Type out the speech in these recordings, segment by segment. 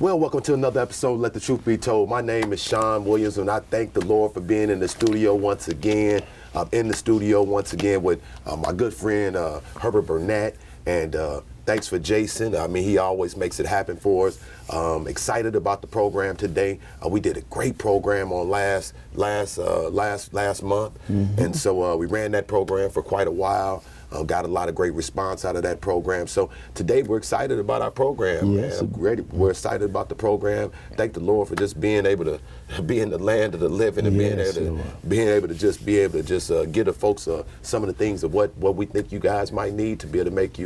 Well, welcome to another episode of Let the Truth Be Told. My name is Sean Williams, and I thank the Lord for being in the studio once again. I'm in the studio once again with my good friend Herbert Burnett, and thanks for Jason. I mean, he always makes it happen for us. Excited about the program today. We did a great program on last month, and so we ran that program for quite a while. Got a lot of great response out of that program. So today we're excited about our program. Yes. Man. We're excited about the program. Thank the Lord for just being able to be in the land of the living and Yes, being able to just get the folks some of the things of what we think you guys might need to be able to make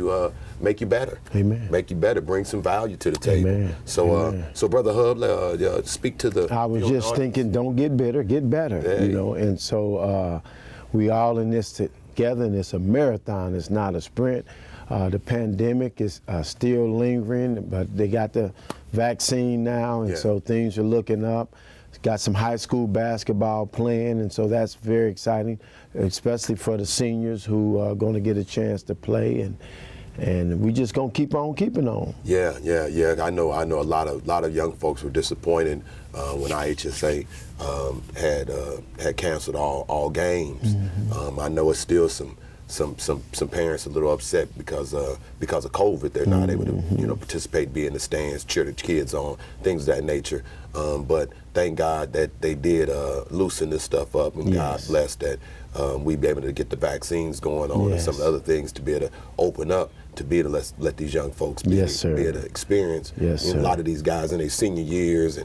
you better. Amen. Make you better. Bring some value to the table. Amen. So Amen. So Brother Hub, speak to the. I was just thinking, don't get bitter, get better. Yeah. You know, and so we all in this together, and it's a marathon. It's not a sprint. The pandemic is still lingering, but they got the vaccine now, and so things are looking up. Got some high school basketball playing, and so that's very exciting, especially for the seniors who are going to get a chance to play, and we just gonna keep on keeping on. Yeah. I know a lot of young folks were disappointed when IHSA had canceled all games. Mm-hmm. I know it's still some parents a little upset because of COVID. They're not able to participate, be in the stands, cheer the kids on, things of that nature. But thank God that they did loosen this stuff up, and God bless that we be able to get the vaccines going on and some other things to be able to open up, to be able to let these young folks be able to experience. A lot of these guys in their senior years,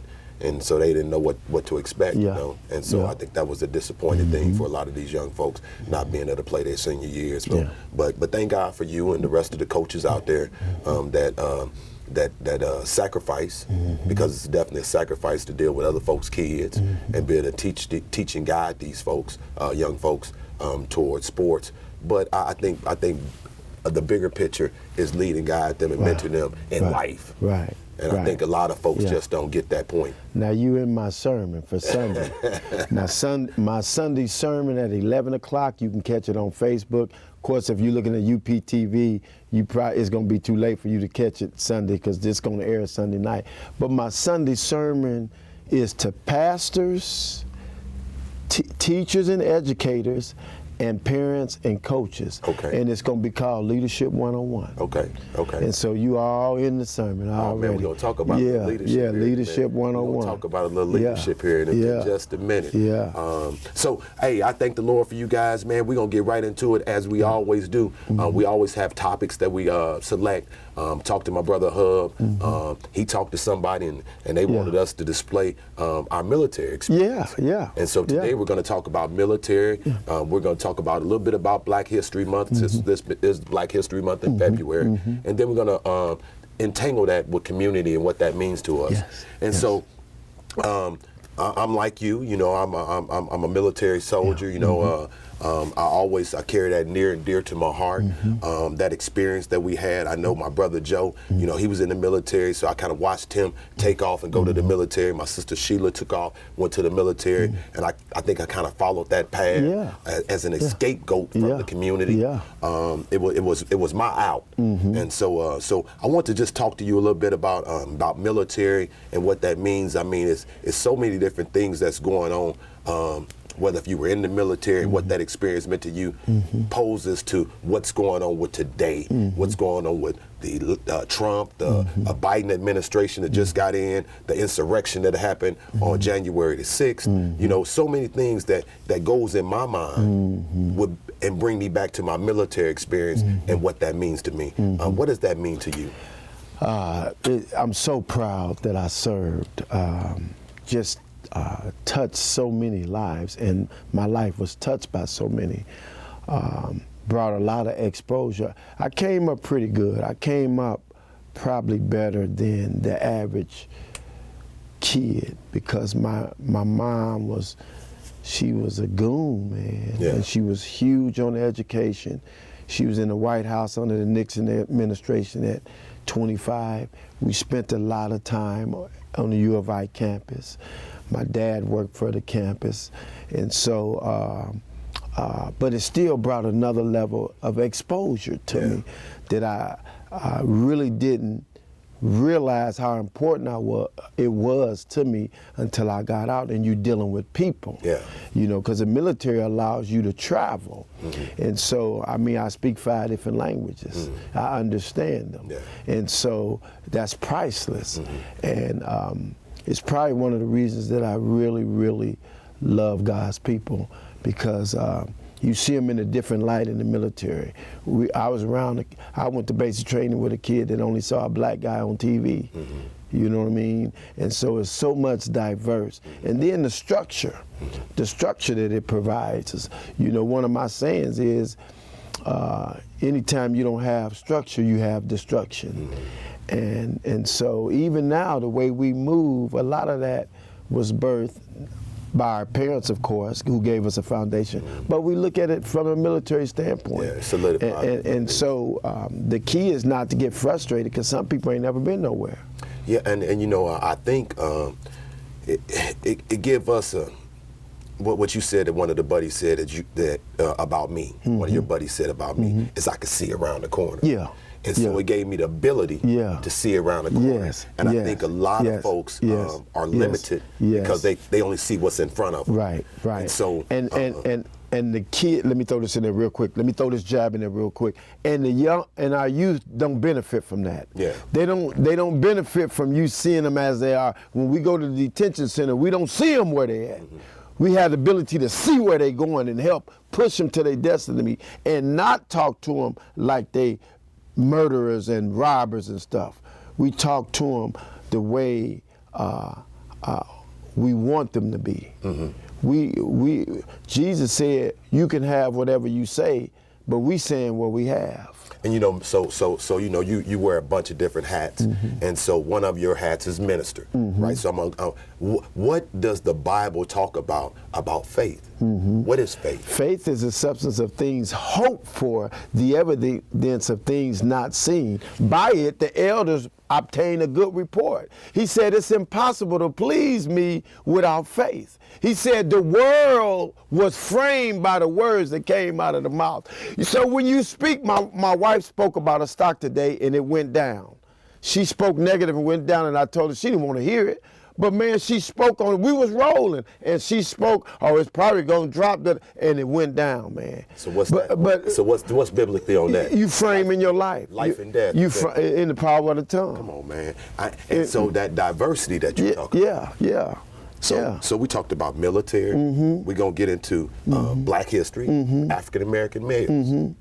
and so they didn't know what to expect, you know. And so I think that was a disappointing thing for a lot of these young folks, not being able to play their senior years. But thank God for you and the rest of the coaches out there that sacrifice, because it's definitely a sacrifice to deal with other folks' kids and be able to teach and guide these folks, young folks, towards sports. But I think the bigger picture is lead and guide them and mentor them in life. Right. And I think a lot of folks just don't get that point. Now you in my sermon for Sunday. Now my Sunday sermon at 11 o'clock, you can catch it on Facebook. Of course, if you're looking at UPTV, it's going to be too late for you to catch it Sunday because it's going to air Sunday night. But my Sunday sermon is to pastors, teachers and educators, and parents and coaches. Okay. And it's going to be called Leadership 101. Okay. And so you are all in the sermon already. Man, we're going to talk about leadership. Yeah, Leadership 101. We're going to talk about a little leadership here in just a minute. So, hey, I thank the Lord for you guys, man. We're going to get right into it as we always do. We always have topics that we select. Talked to my brother Hub. He talked to somebody, and they wanted us to display our military experience. And so today we're going to talk about military. We're going to talk about a little bit about Black History Month. This is Black History Month in February. And then we're going to entangle that with community and what that means to us. So I'm like you, I'm a military soldier, I carry that near and dear to my heart. That experience that we had, I know my brother Joe, he was in the military, so I kind of watched him take off and go to the military. My sister Sheila took off, went to the military, and I think I kind of followed that path as an scapegoat from the community. It was my out, and so I want to just talk to you a little bit about military and what that means. I mean, it's so many different things that's going on. Whether if you were in the military, what that experience meant to you, poses to what's going on with today, what's going on with the Trump, the Biden administration that just got in, the insurrection that happened on January the 6th. So many things that goes in my mind and bring me back to my military experience and what that means to me. What does that mean to you? I'm so proud that I served. Touched so many lives, and my life was touched by so many. Brought a lot of exposure. I came up pretty good. I came up probably better than the average kid because my mom she was a goon, man, and she was huge on education. She was in the White House under the Nixon administration at 25. We spent a lot of time on the U of I campus. My dad worked for the campus, and so, but it still brought another level of exposure to me that I really didn't realize how important it was to me until I got out, and you dealing with people. Yeah. You know, because the military allows you to travel. And so, I mean, I speak 5 different languages. I understand them. Yeah. And so that's priceless. And it's probably one of the reasons that I really, really love God's people, because you see them in a different light in the military. I went to basic training with a kid that only saw a black guy on TV. You know what I mean? And so it's so much diverse. And then the structure that it provides us. You know, one of my sayings is, anytime you don't have structure, you have destruction. And so even now, the way we move, a lot of that was birthed by our parents, of course, who gave us a foundation, but we look at it from a military standpoint. Yeah, solidified. And so the key is not to get frustrated, because some people ain't never been nowhere. Yeah, and you know, I think it give us what you said that one of the buddies said that about me. One of your buddies said about me is I could see around the corner. Yeah. And so it gave me the ability to see around the corner. Yes. And I think a lot of folks are limited because they only see what's in front of them. Right. And so and the kid, let me throw this in there real quick. Let me throw this jab in there real quick. And the young and our youth don't benefit from that. Yeah. They don't benefit from you seeing them as they are. When we go to the detention center, we don't see them where they at. We have the ability to see where they going and help push them to their destiny, and not talk to them like they murderers and robbers and stuff. We talk to them the way we want them to be. Jesus said, you can have whatever you say, but we saying what we have. And you know, so you know, you wear a bunch of different hats, and so one of your hats is minister, right? So what does the Bible talk about faith? What is faith? Faith is the substance of things hoped for, the evidence of things not seen. By it, the elders obtain a good report. He said it's impossible to please me without faith. He said the world was framed by the words that came out of the mouth. So when you speak, my wife spoke about a stock today and it went down. She spoke negative and went down, and I told her she didn't want to hear it. But man, she spoke on it. We was rolling, and she spoke, oh, it's probably going to drop, and it went down, man. So what's that? So what's biblically on that? You frame in your life. Life and death. In the power of the tongue. Come on, man. So that diversity that you talk about. Yeah. So we talked about military. We're going to get into black history, African American males,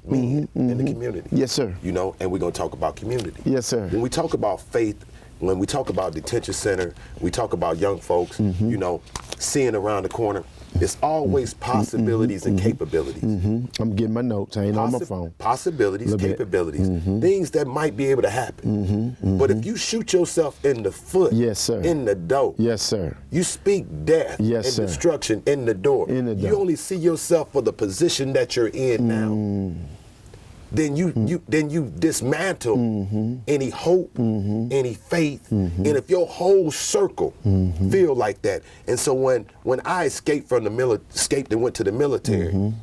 men in the community. Yes, sir. You know, and we're going to talk about community. Yes, sir. When we talk about faith, when we talk about detention center, we talk about young folks, you know, seeing around the corner. It's always possibilities and capabilities. I'm getting my notes. I ain't on my phone. Possibilities, capabilities, things that might be able to happen. But if you shoot yourself in the foot, yes, sir, in the door, yes, sir, you speak death and destruction in the door. You only see yourself for the position that you're in now. Then you dismantle any hope, any faith, and if your whole circle feel like that. And so when I escaped and went to the military,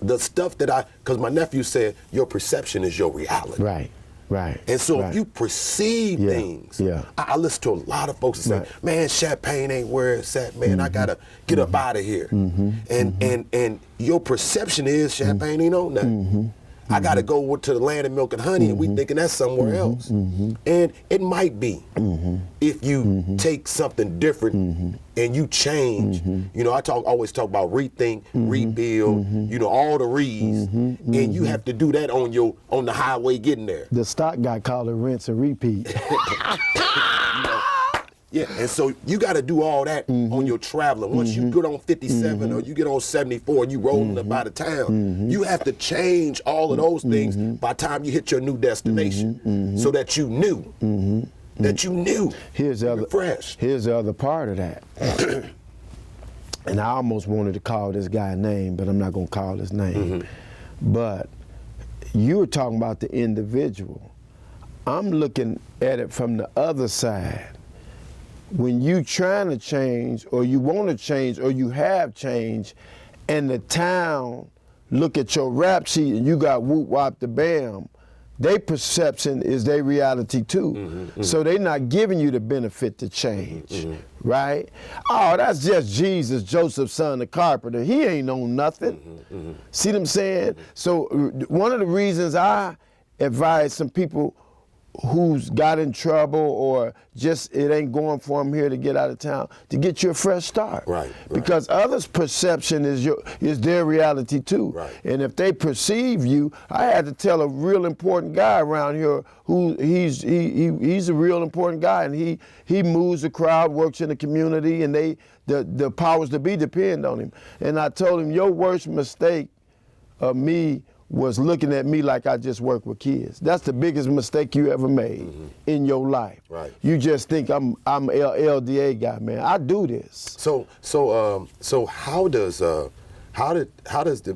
the stuff that because my nephew said your perception is your reality. Right. And so if you perceive things, I listen to a lot of folks that say, man, Champagne ain't where it's at, man. I gotta get up out of here. And your perception is Champagne ain't on nothing. I got to go to the land of milk and honey, and we thinking that's somewhere else. And it might be if you take something different and you change. You know, I always talk about rethink, rebuild, you know, all the re's, and you have to do that on the highway getting there. The stock guy called it rinse and repeat. Yeah, and so you got to do all that on your traveling. Once you get on 57 or you get on 74 and you rolling up out of town, you have to change all of those things by the time you hit your new destination, so that you knew. That you knew. Here's the other part of that. And I almost wanted to call this guy a name, but I'm not going to call his name. But you were talking about the individual. I'm looking at it from the other side. When you trying to change, or you want to change, or you have changed, and the town look at your rap sheet and you got whoop wop the bam, their perception is their reality too. So they're not giving you the benefit to change, right? Oh, that's just Jesus, Joseph's son, the carpenter. He ain't known nothing. See what I'm saying? So one of the reasons I advise some people who's got in trouble or just it ain't going for them here to get out of town, to get you a fresh start. Right. Because others' perception is their reality too. Right. And if they perceive you, I had to tell a real important guy around here who he's a real important guy, and he moves the crowd, works in the community, and the powers that be depend on him. And I told him, your worst mistake of me was looking at me like I just work with kids. That's the biggest mistake you ever made in your life. Right. You just think I'm LDA guy, man. I do this. So how does the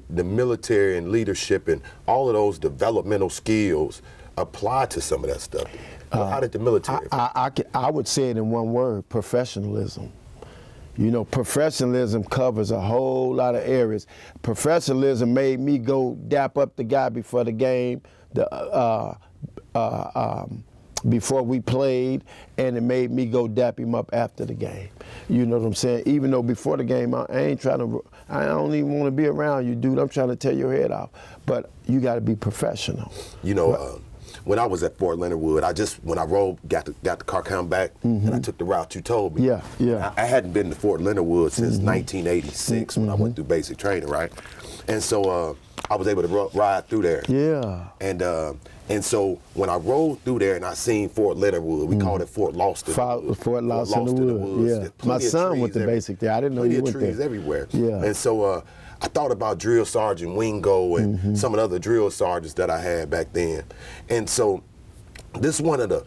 military and leadership and all of those developmental skills apply to some of that stuff? How did the military? I would say it in one word: professionalism. You know, professionalism covers a whole lot of areas. Professionalism made me go dap up the guy before the game, before we played, and it made me go dap him up after the game. You know what I'm saying? Even though before the game, I don't even want to be around you, dude. I'm trying to tear your head off. But you got to be professional. You know, when I was at Fort Leonard Wood, when I rolled, got the car come back, and I took the route you told me. Yeah. I hadn't been to Fort Leonard Wood since 1986 when I went through basic training, right? And so I was able to ride through there. Yeah. And so when I rolled through there and I seen Fort Leonard Wood, we called it Fort Lost in the Woods. Fort Lost in the Woods. Yeah. My son went to basic there. I didn't know you went there. Plenty of trees everywhere. Yeah. And so I thought about Drill Sergeant Wingo and some of the other drill sergeants that I had back then. And so this one of the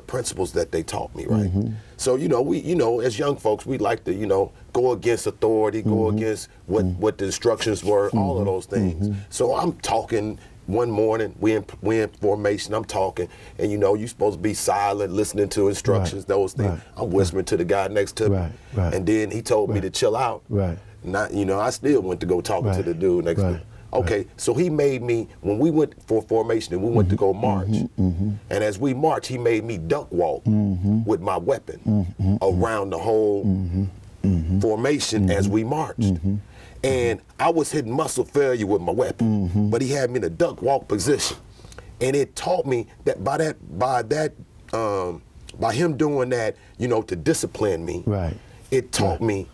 principles that they taught me, right? So we as young folks, we like to go against authority, go against what the instructions were, all of those things. So I'm talking one morning, we in formation, I'm talking, and you're supposed to be silent, listening to instructions, those things. I'm whispering to the guy next to me, and then he told me to chill out. Not, I still went to go talking to the dude next to me. Okay, so he made me, when we went for formation and we went to go march, and as we marched, he made me duck walk with my weapon around the whole formation as we marched. And I was hitting muscle failure with my weapon, but he had me in a duck walk position. And it taught me that by him doing that, to discipline me, it taught me,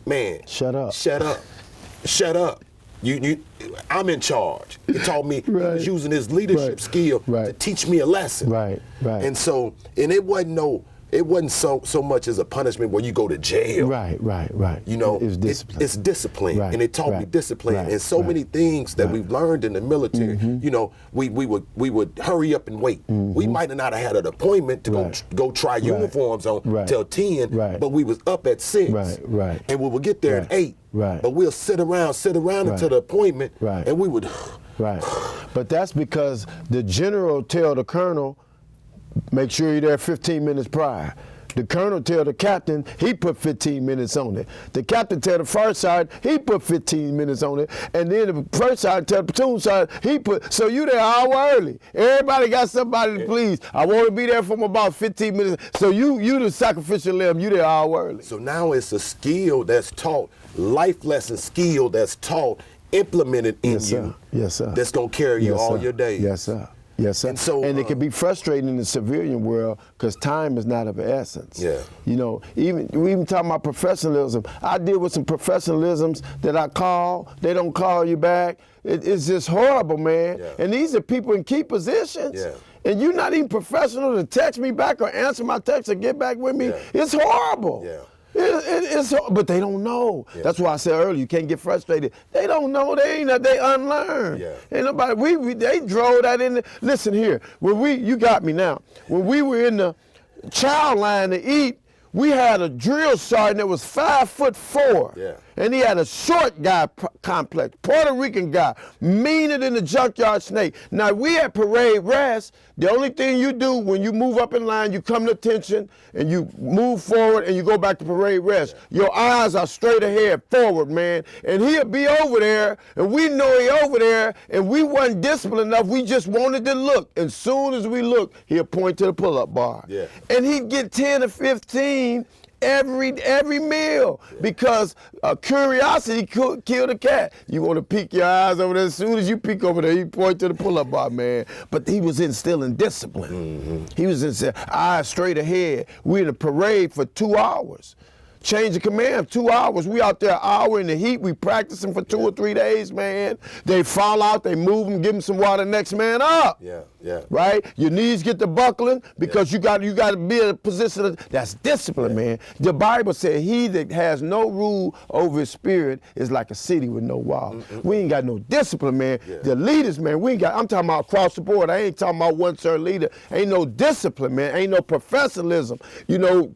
man, shut up. I'm in charge. It taught me he was using his leadership skill to teach me a lesson. And so, it wasn't so much as a punishment where you go to jail. It's discipline. It's discipline, and it taught me discipline. And so many things that we've learned in the military. We would hurry up and wait. We might have not had an appointment to go try uniforms on till 10, but we was up at 6, and we would get there at 8. But we'll sit around until the appointment, and we would. But that's because the general tell the colonel, make sure you're there 15 minutes prior. The colonel tell the captain, he put 15 minutes on it. The captain tell the first sergeant, he put 15 minutes on it. And then the first sergeant tell the platoon sergeant, so you there an hour early. Everybody got somebody to please. I want to be there from about 15 minutes. So you the sacrificial lamb, you there an hour early. So now it's a skill that's taught, life lesson skill that's taught, implemented in you. Yes, sir. That's going to carry you all your days. Yes, sir. Yes, sir. And it can be frustrating in the civilian world because time is not of essence. We even talking about professionalism. I deal with some professionalisms that I call, they don't call you back. It's just horrible, man. And these are people in key positions. And you're not even professional to text me back or answer my text or get back with me. It's horrible. But they don't know. That's why I said earlier, you can't get frustrated. They don't know. They unlearned. Ain't nobody. They drove that in. Listen here. You got me now. When we were in the child line to eat, we had a drill sergeant that was 5'4". And he had a short guy complex, Puerto Rican guy, meaner than the junkyard snake. Now, we at parade rest, the only thing you do when you move up in line, you come to attention and you move forward and you go back to parade rest. Your eyes are straight ahead, forward, man. And he'll be over there, and we know he over there, and we wasn't disciplined enough. We just wanted to look. And soon as we look, he'll point to the pull-up bar. Yeah. And he'd get 10 or 15 every meal, because curiosity killed a cat. You want to peek your eyes over there. As soon as you peek over there, he point to the pull-up bar, man. But he was instilling discipline. He was instilling eyes straight ahead. We in a parade for 2 hours. Change of command, 2 hours. We out there an hour in the heat. We practicing for 2 or 3 days, man. They fall out, they move them, give them some water, next man up. Right? Your knees get to buckling because you got to be in a position that's discipline, man. The Bible said he that has no rule over his spirit is like a city with no wall. We ain't got no discipline, man. The leaders, man, we ain't got, I'm talking about across the board. I ain't talking about one certain leader. Ain't no discipline, man. Ain't no professionalism. You know,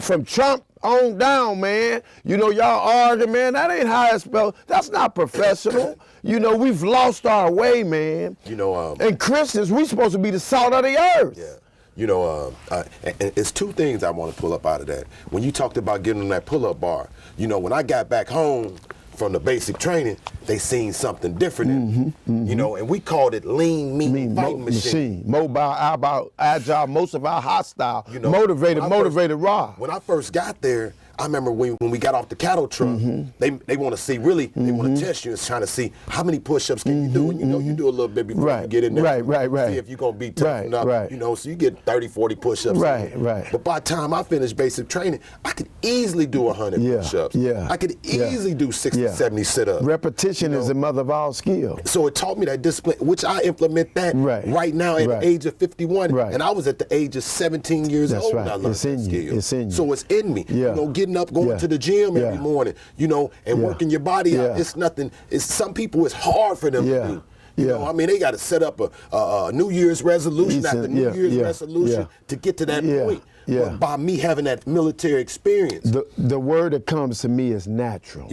from Trump on down, man. You know, y'all arguing, man. That ain't how it's spelled. That's not professional. You know, we've lost our way, man. You know, and Christians, we supposed to be the salt of the earth. Yeah. You know, and it's two things I want to pull up out of that. When you talked about getting on that pull-up bar, you know, when I got back home from the basic training, they seen something different in me. You know, and we called it lean, mean fighting machine. Mobile, agile, most of our hostile, you know, motivated, raw. When I first got there, I remember when we got off the cattle truck, they want to see, really, they want to test you and trying to see how many push-ups can you do. And you know, you do a little bit before you get in there. Right. See if you're going to be tough enough, you know, so you get 30, 40 push-ups. Right. But by the time I finished basic training, I could easily do 100 push-ups. I could easily do 60, 70 sit-ups. Repetition is the mother of all skill. So it taught me that discipline, which I implement that right now at the age of 51. And I was at the age of 17 years old when I learned that skill. It's in you. So it's in me. You know, getting up, going to the gym every morning, you know, and working your body out. It's nothing. It's some people, it's hard for them to do. You know, I mean, they got to set up a New Year's resolution after New Year's resolution to get to that point. But by me having that military experience. The word that comes to me is natural.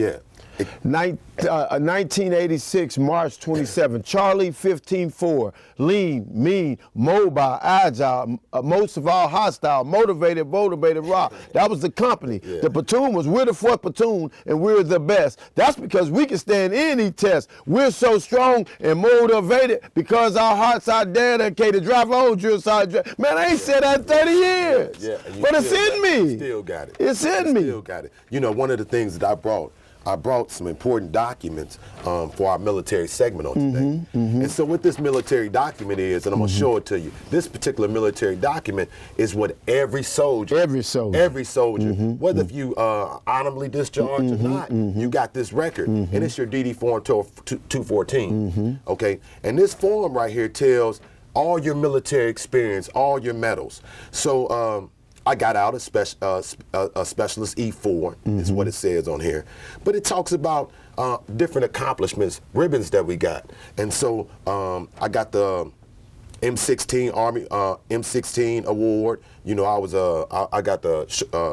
1986, March 27, Charlie 15-4, lean, mean, mobile, agile, most of all hostile, motivated, raw. That was the company. The platoon we're the 4th platoon, and we're the best. That's because we can stand any test. We're so strong and motivated because our hearts are dedicated. Drive on, drill side. Man, I ain't said that in 30 years. But it's in me. Still got it. It's in me. Still got it. You know, one of the things that I brought some important documents for our military segment on today. And so what this military document is, and I'm going to show it to you, this particular military document is what every soldier, whether if you honorably discharged or not, you got this record. And it's your DD Form 214, okay? And this form right here tells all your military experience, all your medals. So, I got out a specialist E4 is what it says on here, but it talks about different accomplishments, ribbons that we got, and so I got the M16 Army M16 award. You know, I got the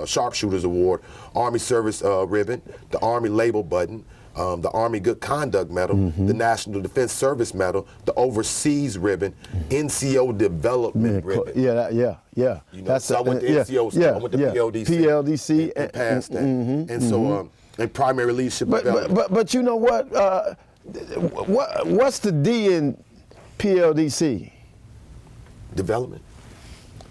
Sharpshooters Award, Army Service ribbon, the Army Label button. The Army Good Conduct Medal, the National Defense Service Medal, the Overseas Ribbon, NCO Development Ribbon. You know, so I went to NCO, so I went to PLDC and passed that. And so, and primary leadership development. But you know what? What's the D in PLDC? Development.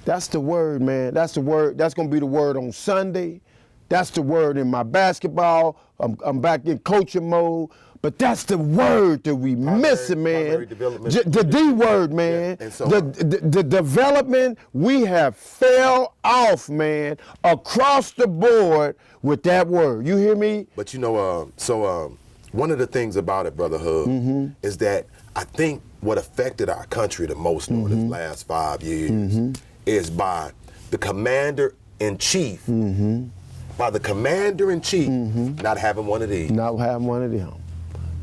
That's the word, man. That's the word. That's going to be the word on Sunday. That's the word in my basketball. I'm back in coaching mode. But that's the word that we missing, man. The D word, man. And so, the development, we have fell off, man, across the board with that word. You hear me? But you know, one of the things about it, Brother Hub, is that I think what affected our country the most over the last 5 years is by the commander-in-chief. By the commander-in-chief not having one of these. Not having one of them.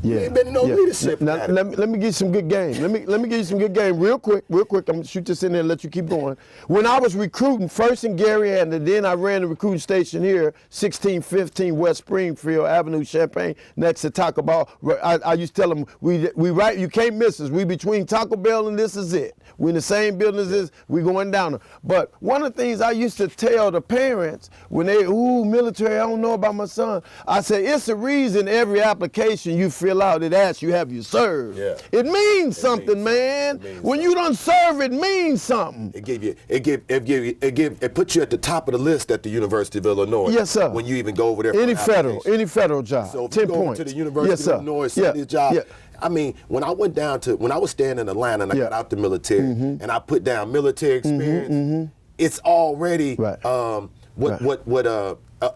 You ain't been in no leadership. Now, let me give you some good game. Let me give you some good game real quick. I'm gonna shoot this in there and let you keep going. When I was recruiting, first in Gary, and then I ran the recruiting station here, 1615 West Springfield Avenue, Champaign, next to Taco Bell. I used to tell them, we right, you can't miss us. We between Taco Bell and this is it. We in the same building as this, we going down. But one of the things I used to tell the parents when they, military, I don't know about my son. I say, it's a reason every application you fill out, it asks you, have you served? Yeah. It means something, man. When you done serve, it means something. It puts you at the top of the list at the University of Illinois. Yes, sir. When you even go over there for any federal job. So if 10 you go points. to the University of Illinois, this job. Yeah. I mean, when I was staying in Atlanta and I got out the military and I put down military experience, it's already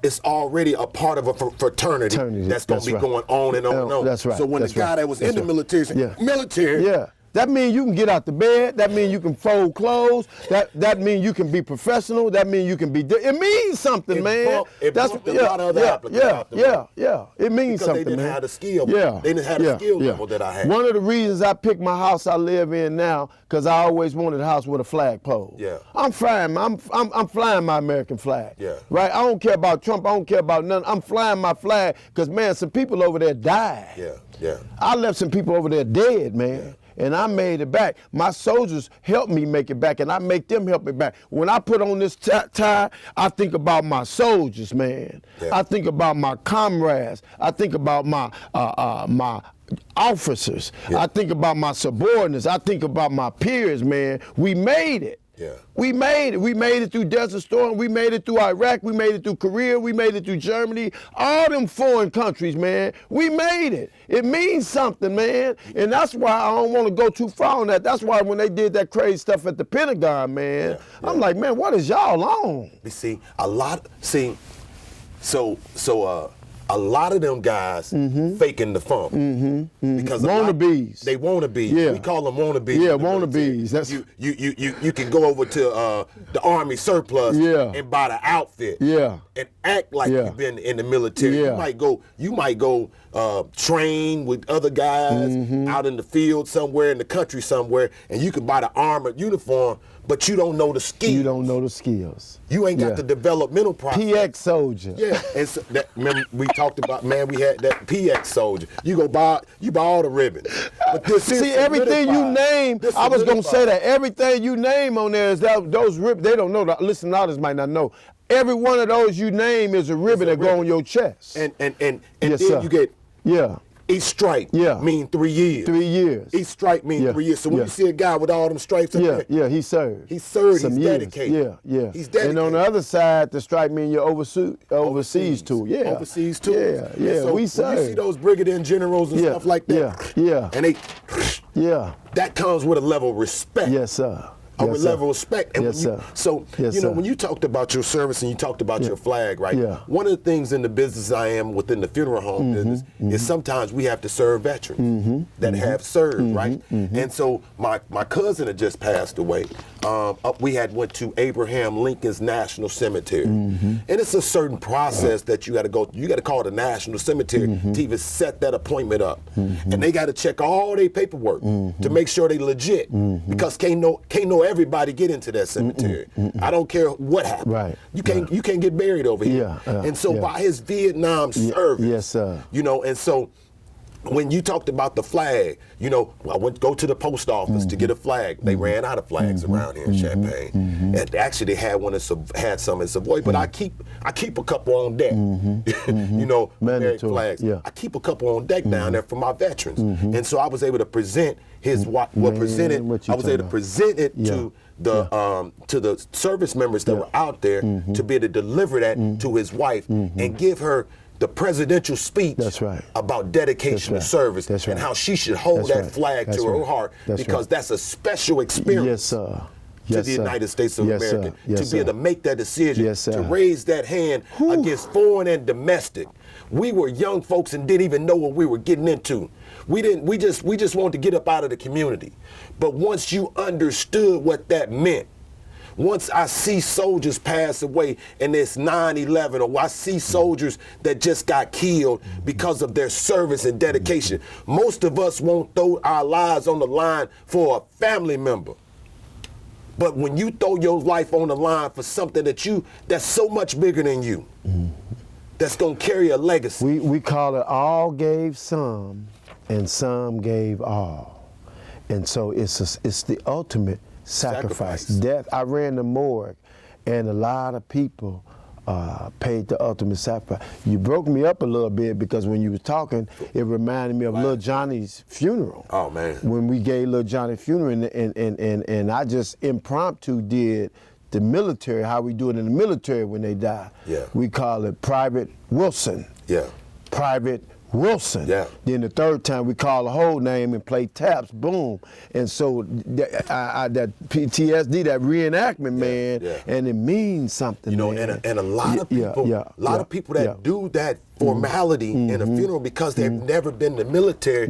it's already a part of a fraternity that's going to be going on and on and on. That's right. So when the guy that was in the military said, military. Yeah. That means you can get out the bed. That means you can fold clothes. That means you can be professional. That means you can be. It means something, man. That's a lot of other applicants out there. Yeah. It means because something, they didn't man. have the skill. Yeah. They didn't have the skill level that I had. One of the reasons I picked my house I live in now, because I always wanted a house with a flagpole. Yeah. I'm flying. I'm flying my American flag. Yeah. Right. I don't care about Trump. I don't care about nothing. I'm flying my flag because, man, some people over there died. Yeah. I left some people over there dead, man. Yeah. And I made it back. My soldiers helped me make it back, and I make them help me back. When I put on this tie, I think about my soldiers, man. Yeah. I think about my comrades. I think about my my officers. Yeah. I think about my subordinates. I think about my peers, man. We made it. Yeah. We made it. We made it through Desert Storm. We made it through Iraq. We made it through Korea. We made it through Germany. All them foreign countries, man. We made it. It means something, man. And that's why I don't want to go too far on that. That's why when they did that crazy stuff at the Pentagon, man, I'm like, man, what is y'all on? You see, a lot of them guys faking the funk because wannabes. They wannabes. Yeah. We call them wannabes. Yeah, wannabes. That's you can go over to the Army surplus and buy the outfit. Yeah. And act like you've been in the military. Yeah. You might go train with other guys out in the field somewhere in the country somewhere, and you can buy the armored uniform. But you don't know the skills. You don't know the skills. You ain't got the developmental process. PX soldier. Yeah, and so remember we talked about, man, we had that PX soldier. You buy all the ribbons. But this see, everything you name, I was going to say that. Everything you name on there is those ribbons. They don't know. Listen, others might not know. Every one of those you name is a ribbon that go on your chest. And then sir. You get each stripe mean 3 years. 3 years. Each stripe mean 3 years. So when you see a guy with all them stripes up there, he served. He served, some he's years. dedicated. Yeah. He's dedicated. And on the other side, the stripe mean you're overseas too. Yeah. Overseas too. Yeah, so we served. When you see those brigadier generals and stuff like that, and they, that comes with a level of respect. Yes, sir. A level of respect. And when you talked about your service and you talked about your flag, right? Yeah. One of the things in the business I am within the funeral home business is sometimes we have to serve veterans that have served, right? And so my cousin had just passed away. We went to Abraham Lincoln's National Cemetery. And it's a certain process that you got to go through. You got to call the National Cemetery to even set that appointment up. And they got to check all their paperwork to make sure they legit because can't know everybody get into that cemetery. I don't care what happened. Right. You can't get buried over here. And so by his Vietnam service, and so when you talked about the flag, I went to go to the post office to get a flag. They ran out of flags around here in Champaign. And actually they had some in Savoy, but I keep a couple on deck. American flags. I keep a couple on deck down there for my veterans. And so I was able to present I was able to present it to the service members that were out there to be able to deliver that to his wife and give her the presidential speech about dedication to service and how she should hold that flag to her heart because that's a special experience to the United States of America to be able to make that decision, to raise that hand against foreign and domestic. We were young folks and didn't even know what we were getting into. We just wanted to get up out of the community. But once you understood what that meant, once I see soldiers pass away and it's 9/11, or I see soldiers that just got killed because of their service and dedication, most of us won't throw our lives on the line for a family member. But when you throw your life on the line for something that's so much bigger than you, that's gonna carry a legacy. We call it all gave some, and some gave all. And so it's the ultimate sacrifice. Death. I ran the morgue, and a lot of people paid the ultimate sacrifice. You broke me up a little bit because when you was talking, it reminded me of Little Johnny's funeral. Oh man! When we gave Little Johnny funeral, and I just impromptu did the military, how we do it in the military when they die. Yeah. We call it Private Wilson. Yeah. Private Wilson. Yeah. Then the third time we call the whole name and play taps, boom. And so that PTSD, that reenactment, man, and it means something. You know, man. and a lot of people, of people that do that formality in a funeral because they've never been in the military,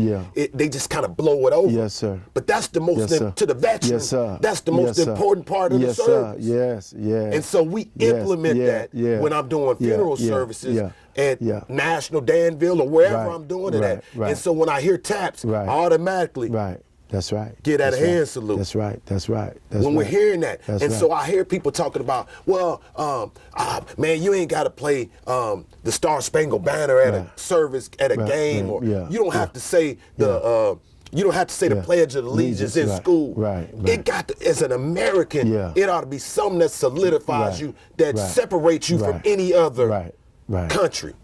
they just kind of blow it over. Yes, sir. But that's the most, to the veteran, yes, sir. That's the most important part of the service. Yes, yes. And so we implement that when I'm doing funeral services at National Danville or wherever I'm doing it at. And so when I hear taps, I automatically That's right. get at a hand salute. That's right. That's right. When we're hearing that. So I hear people talking about, well, man, you ain't got to play the Star Spangled Banner at a service, at a game, or you don't have to say the you don't have to say the Pledge of Allegiance in school. It got to, as an American, it ought to be something that solidifies you, that separates you from any other country.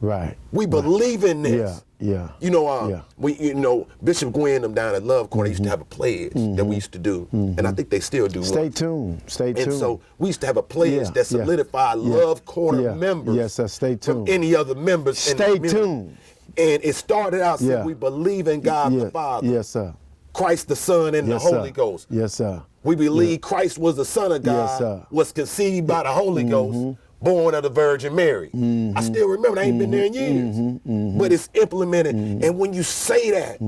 We believe in this. You know, Bishop Gwen them down at Love Corner used to have a pledge that we used to do, and I think they still do. Stay tuned. And so we used to have a pledge that solidified Love Corner members. Yes, sir. Stay tuned. From any other members. Stay tuned. And it started out saying we believe in God the Father. Yes, sir. Christ the Son and the Holy Ghost. Yes, sir. We believe Christ was the Son of God, was conceived by the Holy Ghost, born of the Virgin Mary. I still remember, I ain't been there in years. But it's implemented. And when you say that,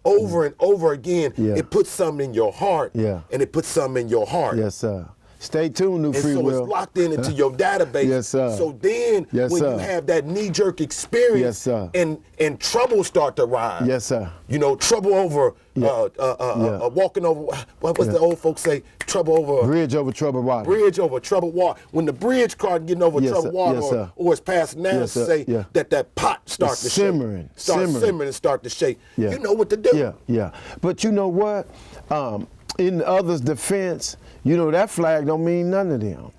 over and over again, it puts something in your heart. And it puts something in your heart. Yes, sir. Stay tuned, New Free Will. And so it's locked into your database. Yes, sir. So then when you have that knee-jerk experience and trouble start to rise. Yes, sir. You know, trouble over walking over, what's the old folks say? Trouble over... Bridge over troubled water. Bridge over troubled water. When the bridge car getting over troubled water or it's passing down, say that pot starts to simmering. Start simmering and start to shake. You know what to do. But you know what? In others' defense, you know, that flag don't mean none to them.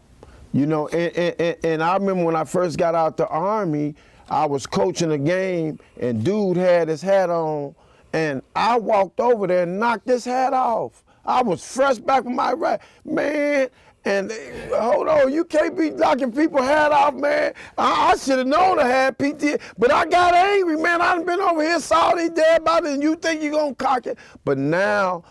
You know, and I remember when I first got out the Army, I was coaching a game, and dude had his hat on, and I walked over there and knocked his hat off. I was fresh back from my right, man. And hold on, you can't be knocking people's hat off, man. I should have known I had PTSD, but I got angry, man. I done been over here, saw these dead bodies, and you think you gonna cock it. But now,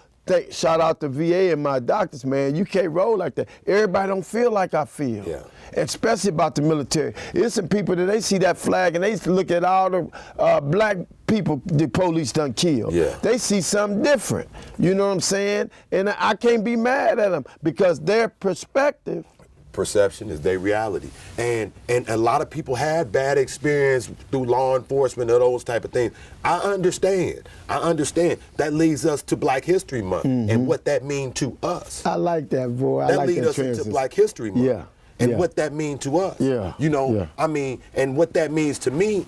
shout out to VA and my doctors, man. You can't roll like that. Everybody don't feel like I feel. Especially about the military. There's some people that they see that flag and they look at all the black people the police done killed. They see something different. You know what I'm saying? And I can't be mad at them because their perspective. Perception is their reality. And a lot of people had bad experience through law enforcement or those type of things. I understand. That leads us to Black History Month and what that means to us. I like that, boy. That leads us into Black History Month. And what that means to us. You know, I mean, and what that means to me,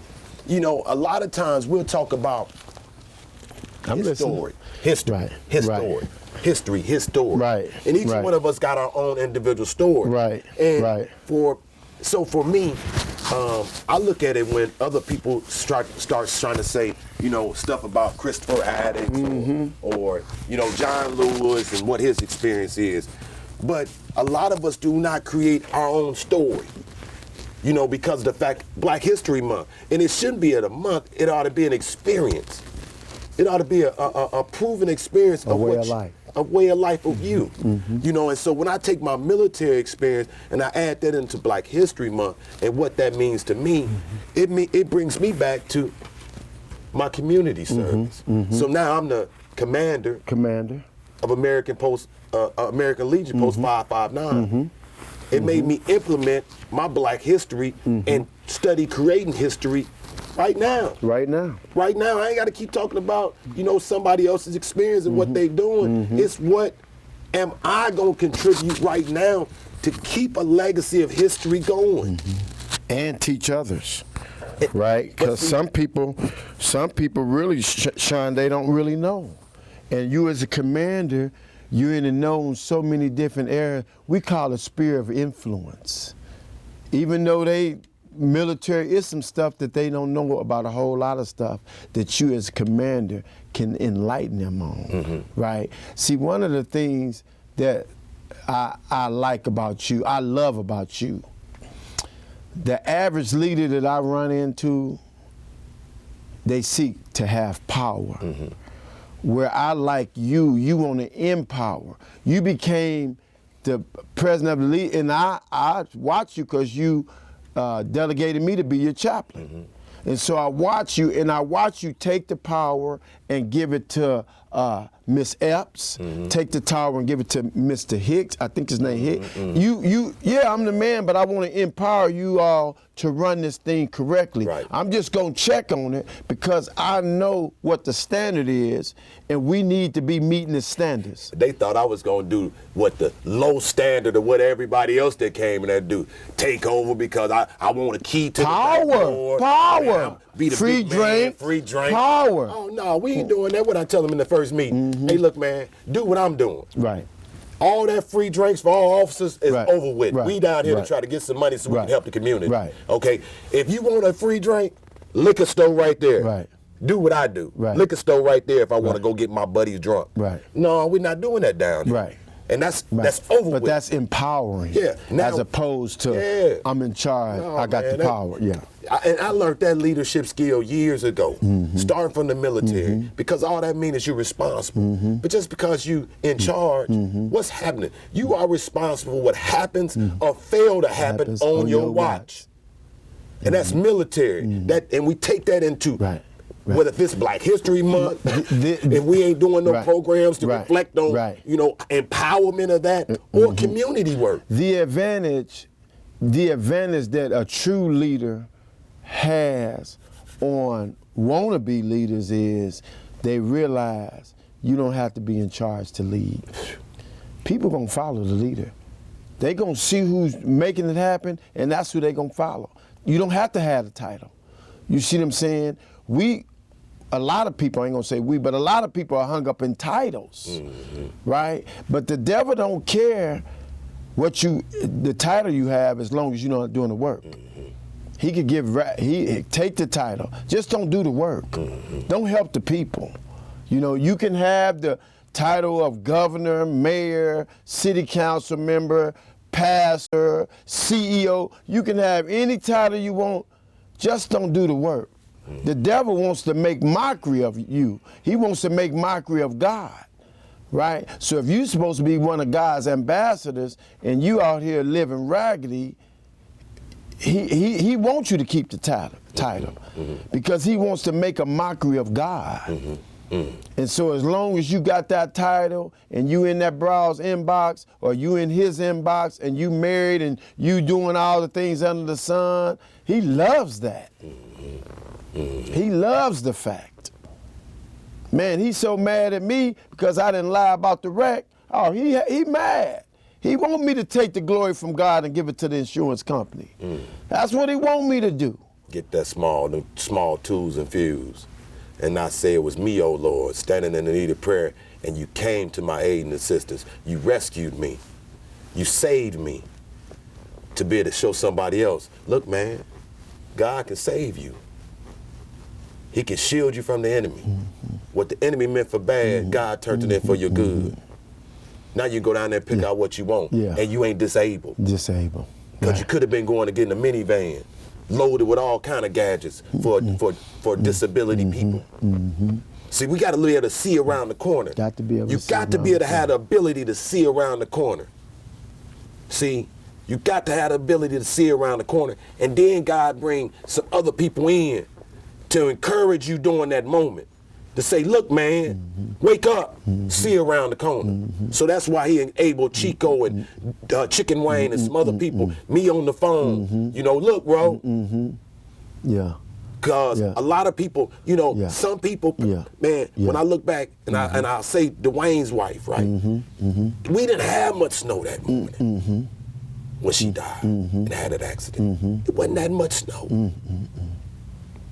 you know, a lot of times we'll talk about his story. History, his story. And each one of us got our own individual story. And for me, I look at it when other people start trying to say, you know, stuff about Christopher Addicts or, you know, John Lewis and what his experience is. But a lot of us do not create our own story, you know, because of the fact Black History Month. And it shouldn't be a month, it ought to be an experience. It ought to be a proven experience of way of life. A way of life of you. You know, and so when I take my military experience and I add that into Black History Month and what that means to me, it brings me back to my community service. So now I'm the commander of American Post American Legion Post 559. It made me implement my black history and study creating history right now. Right now. Right now. I ain't got to keep talking about, somebody else's experience and what they doing. It's what am I going to contribute right now to keep a legacy of history going. And teach others. Right? Because some people really, Sean, they don't really know. And you as a commander, you're in the know so many different areas. We call it sphere of influence. Even though military is some stuff that they don't know about, a whole lot of stuff that you as a commander can enlighten them on, right? See, one of the things that I like about you, I love about you, the average leader that I run into, they seek to have power. Where I like you want to empower. You became the president of the league, and I watch you because you delegated me to be your chaplain. And so I watch you, and I watch you take the power and give it to Miss Epps, take the tower and give it to Mr. Hicks, I think his name Hicks. Yeah, I'm the man, but I want to empower you all to run this thing correctly. Right. I'm just going to check on it because I know what the standard is, and we need to be meeting the standards. They thought I was going to do what the low standard of what everybody else that came in there do. Take over because I want a key to power, the door. power. Be the free big drink, man, free drink. Power. Oh, no, we ain't doing that. What I tell them in the first meeting. Hey, look, man, do what I'm doing. Right. All that free drinks for all officers is over with. Right. We down here to try to get some money so we can help the community. Right. Okay? If you want a free drink, liquor store right there. Right. Do what I do. Right. Liquor store right there if I want to go get my buddies drunk. Right. No, we're not doing that down here. Right. And that's over with. But that's empowering. Yeah. Now, as opposed to I'm in charge, I got the power. And I learned that leadership skill years ago, starting from the military, because all that means is you're responsible. But just because you in charge, what's happening? You are responsible for what happens or fail to happen on your watch. And that's military. And we take that into whether if it's Black History Month, and we ain't doing no programs to reflect on, empowerment of that or community work. The advantage that a true leader has on wannabe leaders is they realize you don't have to be in charge to lead. People gonna follow the leader. They gonna see who's making it happen, and that's who they gonna follow. You don't have to have the title. You see what I'm saying? A lot of people, I ain't gonna say we, but a lot of people are hung up in titles, right? But the devil don't care the title you have as long as you're not doing the work. He could take the title, just don't do the work. Don't help the people. You can have the title of governor, mayor, city council member, pastor, CEO. You can have any title you want, just don't do the work. The devil wants to make mockery of you. He wants to make mockery of God, right? So if you're supposed to be one of God's ambassadors and you out here living raggedy, he wants you to keep the title because he wants to make a mockery of God. And so as long as you got that title and you in that browse inbox or you in his inbox and you married and you doing all the things under the sun, he loves that. He loves the fact. Man, he's so mad at me because I didn't lie about the wreck. Oh, he mad. He want me to take the glory from God and give it to the insurance company. That's what he want me to do. Get that small tools and fuse. And not say it was me, oh Lord, standing in the need of prayer, and you came to my aid and assistance. You rescued me. You saved me to be able to show somebody else, look, man, God can save you. He can shield you from the enemy. What the enemy meant for bad, God turned it in for your good. Now you go down there and pick out what you want, and you ain't disabled. Because you could have been going to get in a minivan, loaded with all kind of gadgets for disability people. See, we got to be able to see around the corner. You got to be able to have the ability to see around the corner. See, you got to have the ability to see around the corner, and then God bring some other people in to encourage you during that moment. to say, look, man, wake up, see around the corner. So that's why he enabled Chico and Chicken Wayne and some other people, me on the phone, you know, look, bro. Yeah. Because a lot of people, you know, some people, man, when I look back and I'll say Dwayne's wife, right? We didn't have much snow that morning when she died and had an accident. It wasn't that much snow.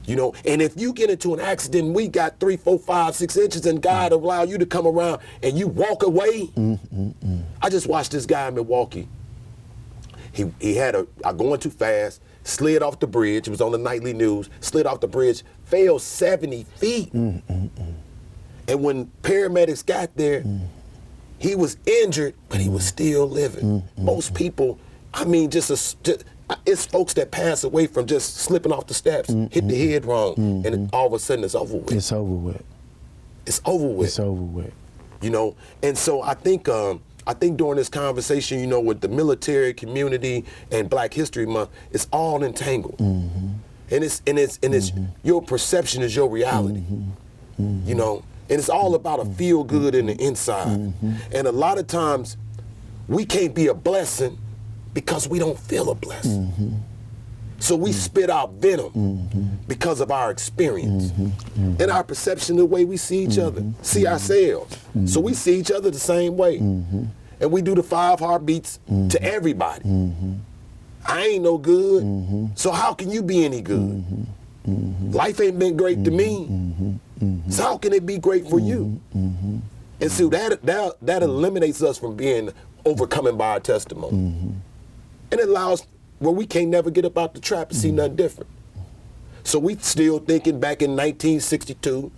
You know, and if you get into an accident, we got 3, 4, 5, 6 inches, and God allow you to come around and you walk away. I just watched this guy in Milwaukee. He had going too fast, slid off the bridge. It was on the nightly news. Slid off the bridge, fell 70 feet. And when paramedics got there, he was injured, but he was still living. Most people, I mean, it's folks that pass away from just slipping off the steps, hit the head wrong, and all of a sudden it's over with. It's over with. It's over with. It's over with. You know, and so I think during this conversation, you know, with the military community and Black History Month, it's all entangled. And it's your perception is your reality. You know, and it's all about a feel good in the inside. And a lot of times we can't be a blessing because we don't feel a blessing. So we spit out venom because of our experience and our perception of the way we see each other, see ourselves. So we see each other the same way. And we do the 5 heartbeats to everybody. I ain't no good, so how can you be any good? Life ain't been great to me, so how can it be great for you? And so that eliminates us from being overcoming by our testimony. And it allows where we can't never get up out the trap and see nothing different. So we still thinking back in 1962,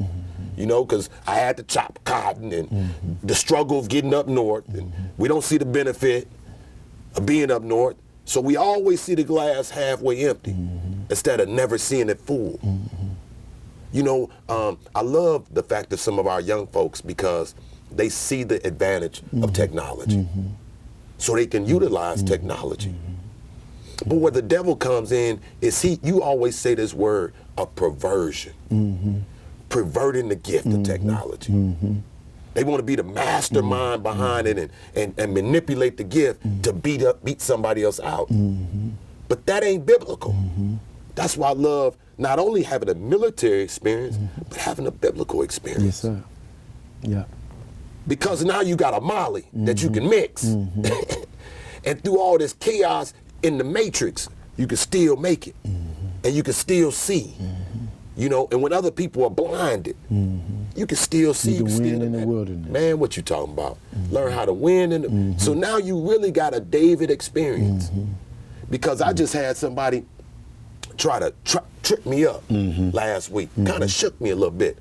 you know, because I had to chop cotton and the struggle of getting up north, and we don't see the benefit of being up north. So we always see the glass halfway empty instead of never seeing it full. You know, I love the fact that some of our young folks, because they see the advantage of technology. So they can utilize technology. But where the devil comes in is you always say this word, a perversion. Perverting the gift of technology. They want to be the mastermind behind it and manipulate the gift to beat somebody else out. But that ain't biblical. That's why I love not only having a military experience, but having a biblical experience. Yes, sir. Yeah. Because now you got a molly that you can mix. And through all this chaos in the matrix, you can still make it. And you can still see. You know, and when other people are blinded, you can still see. You can win in the wilderness. Man, what you talking about? Learn how to win in the, so now you really got a David experience. Because I just had somebody try to trip me up last week. Kind of shook me a little bit.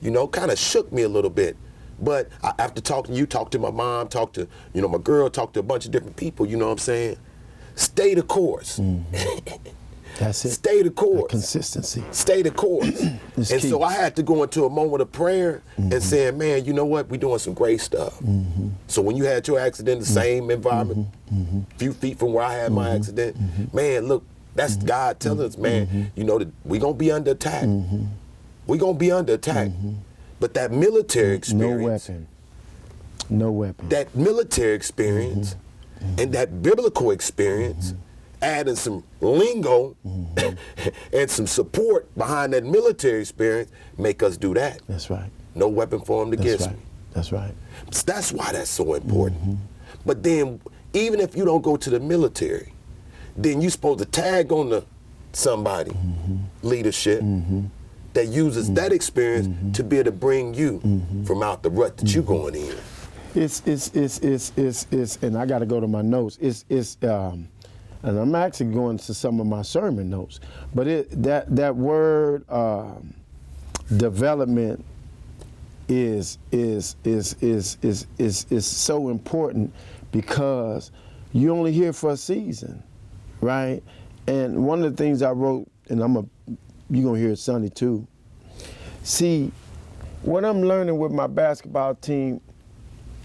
You know, kind of shook me a little bit. But after talking to you, talked to my mom, talked to, you know, my girl, talked to a bunch of different people, you know what I'm saying? Stay the course. That's it. Stay the course. That consistency. Stay the course. And key. So I had to go into a moment of prayer and saying, man, you know what? We're doing some great stuff. So when you had your accident, the same environment, a few feet from where I had my accident, man, look, that's God telling us, man, you know, that we're going to be under attack. We're going to be under attack. But that military experience. No weapon. That military experience and that biblical experience, adding some lingo and some support behind that military experience, make us do that. That's right. No weapon formed against me. That's right. That's why that's so important. But then, even if you don't go to the military, then you're supposed to tag on to somebody, leadership, that uses that experience to be able to bring you from out the rut that you're going in. It's and I got to go to my notes. And I'm actually going to some of my sermon notes, but that word development is so important, because you only here for a season, right? And one of the things I wrote, and you're gonna hear it Sunday too. See, what I'm learning with my basketball team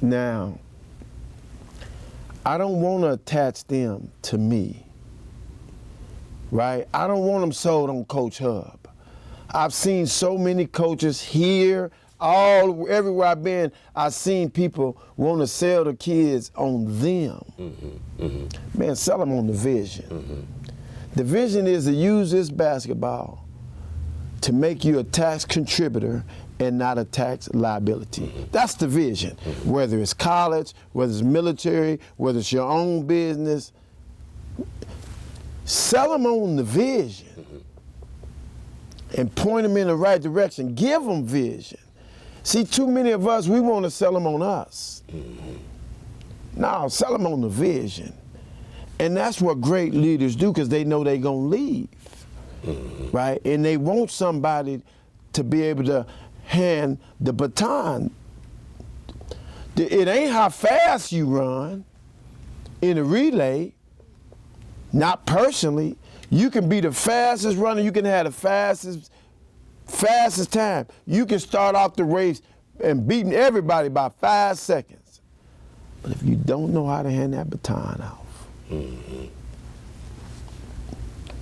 now, I don't want to attach them to me, right? I don't want them sold on Coach Hub. I've seen so many coaches here, everywhere I've been, I've seen people want to sell the kids on them. Man, sell them on the vision. The vision is to use this basketball to make you a tax contributor and not a tax liability. That's the vision. Whether it's college, whether it's military, whether it's your own business, sell them on the vision and point them in the right direction. Give them vision. See, too many of us, we want to sell them on us. No, sell them on the vision. And that's what great leaders do, because they know they're going to leave, right? And they want somebody to be able to hand the baton. It ain't how fast you run in a relay, not personally. You can be the fastest runner, you can have the fastest time. You can start off the race and beating everybody by 5 seconds. But if you don't know how to hand that baton off,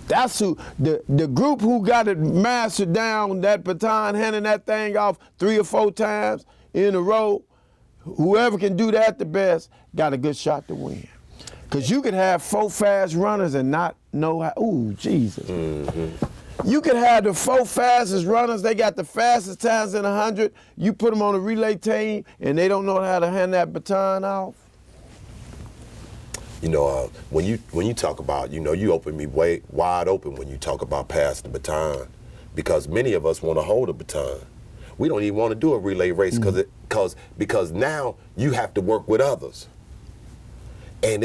that's who, the group who got it mastered down, that baton, handing that thing off 3 or 4 times in a row, whoever can do that the best, got a good shot to win. Because you could have 4 fast runners and not know how, ooh, Jesus. You could have the 4 fastest runners, they got the fastest times in 100, you put them on a relay team and they don't know how to hand that baton off. You know, when you talk about, you open me wide open when you talk about passing the baton, because many of us want to hold a baton. We don't even want to do a relay race because now you have to work with others. And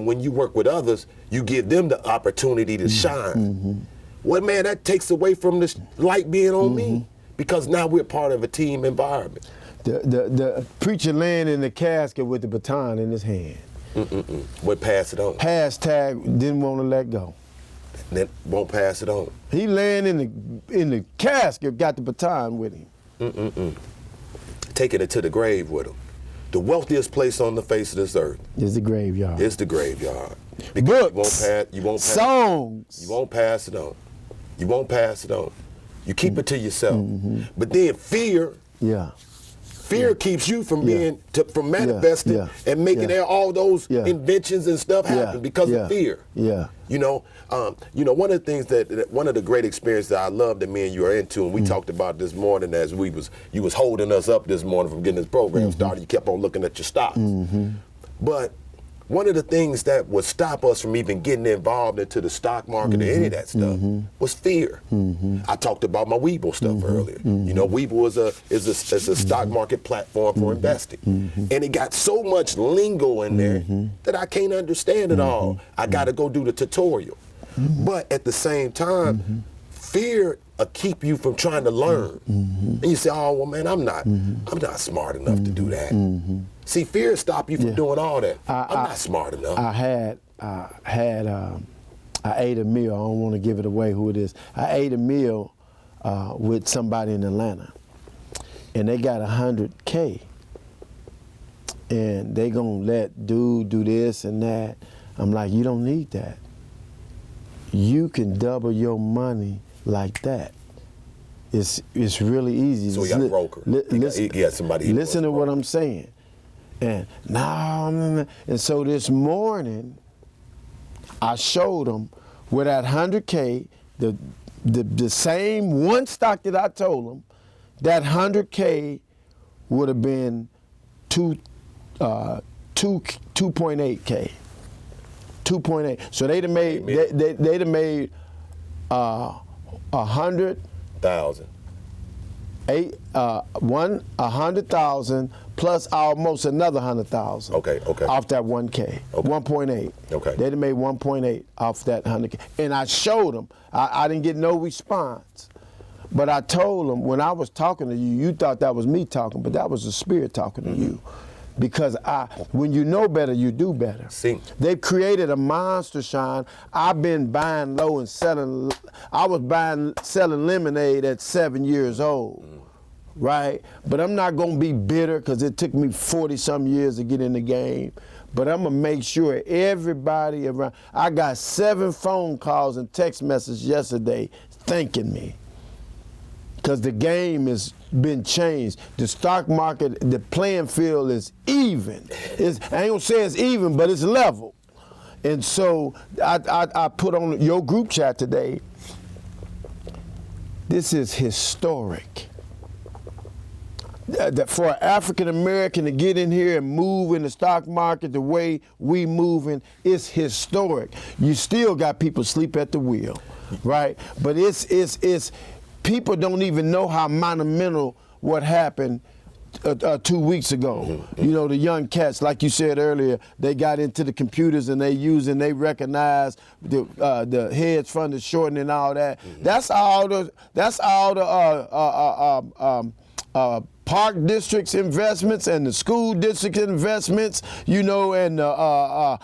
when you work with others, you give them the opportunity to shine. Well, man, that takes away from the light being on me, because now we're part of a team environment. The preacher laying in the casket with the baton in his hand. Would pass it on. Hashtag didn't want to let go. That won't pass it on. He laying in the casket, got the baton with him. Taking it to the grave with him. The wealthiest place on the face of this earth is the graveyard. It's the graveyard. Books, you won't pass songs. You won't pass it on. You won't pass it on. You keep it to yourself. But then fear. Fear keeps you from from manifesting and making all those inventions and stuff happen because of fear. One of the things one of the great experiences that I love that me and you are into, and we talked about this morning as you was holding us up this morning from getting this program started. You kept on looking at your stocks. But one of the things that would stop us from even getting involved into the stock market or any of that stuff was fear. I talked about my Webull stuff earlier. Webull is a stock market platform for investing. And it got so much lingo in there that I can't understand it all. I got to go do the tutorial. But at the same time, fear will keep you from trying to learn. And you say, oh, well, man, I'm not smart enough to do that. See, fear stop you from doing all that. I'm not smart enough. I ate a meal. I don't want to give it away who it is. I ate a meal with somebody in Atlanta, and they got 100K. And they gonna let dude do this and that. I'm like, you don't need that. You can double your money like that. It's really easy. So he got a broker. He got somebody. Listen to what I'm saying. And so this morning, I showed them with that 100K, the same one stock that I told them, that 100K would have been 2.8K. 2.8. So they'd have made 100,000. 100,000 plus almost another 100,000. Okay. Off that 1K. 1.8. Okay. They'd have made 1.8 off that 100K. And I showed them. I didn't get no response. But I told them, when I was talking to you, you thought that was me talking, but that was the Spirit talking to you. Because when you know better, you do better. See. They've created a monster, Sean. I've been buying low and selling. I was selling lemonade at 7 years old, right? But I'm not gonna be bitter because it took me 40-some years to get in the game. But I'm gonna make sure everybody around. I got 7 phone calls and text messages yesterday thanking me. because the game has been changed. The stock market, the playing field is even. I ain't gonna say it's even, but it's level. And so I put on your group chat today, this is historic. That for an African American to get in here and move in the stock market the way we moving, it's historic. You still got people sleep at the wheel, right? But it's people don't even know how monumental what happened 2 weeks ago. You know, the young cats, like you said earlier, they got into the computers and they recognize the hedge fund is shorting and all that. That's all the park districts investments and the school district investments, you know, and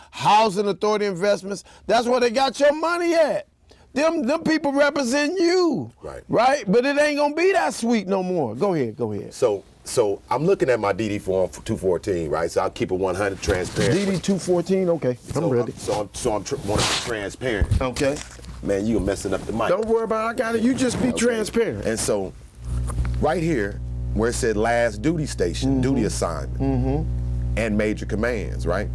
housing authority investments. That's where they got your money at. Them people represent you, right? But it ain't gonna be that sweet no more. Go ahead. So I'm looking at my DD form for 214, right? So I'll keep it 100 transparent. DD 214, okay, I'm ready. Want to be transparent. Okay. Man, you messing up the mic. Don't worry about it, I got it. You just be transparent. And so, right here, where it said last duty station, duty assignment, and major commands, right?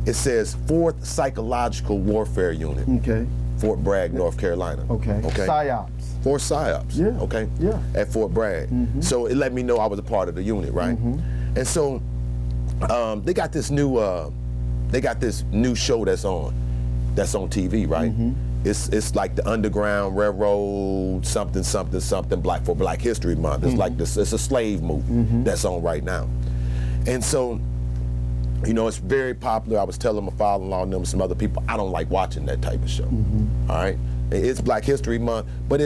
It says 4th Psychological Warfare Unit. Okay. Fort Bragg, North Carolina. Okay. PSYOPs. 4 PSYOPs. Yeah. Okay. Yeah. At Fort Bragg. So it let me know I was a part of the unit, right? And so they got this new show that's on TV, right? It's like the Underground Railroad, something Black History Month. It's like this. It's a slave movie that's on right now, and so, you know, it's very popular. I was telling my father-in-law and them, some other people, I don't like watching that type of show. All right, it's Black History Month, but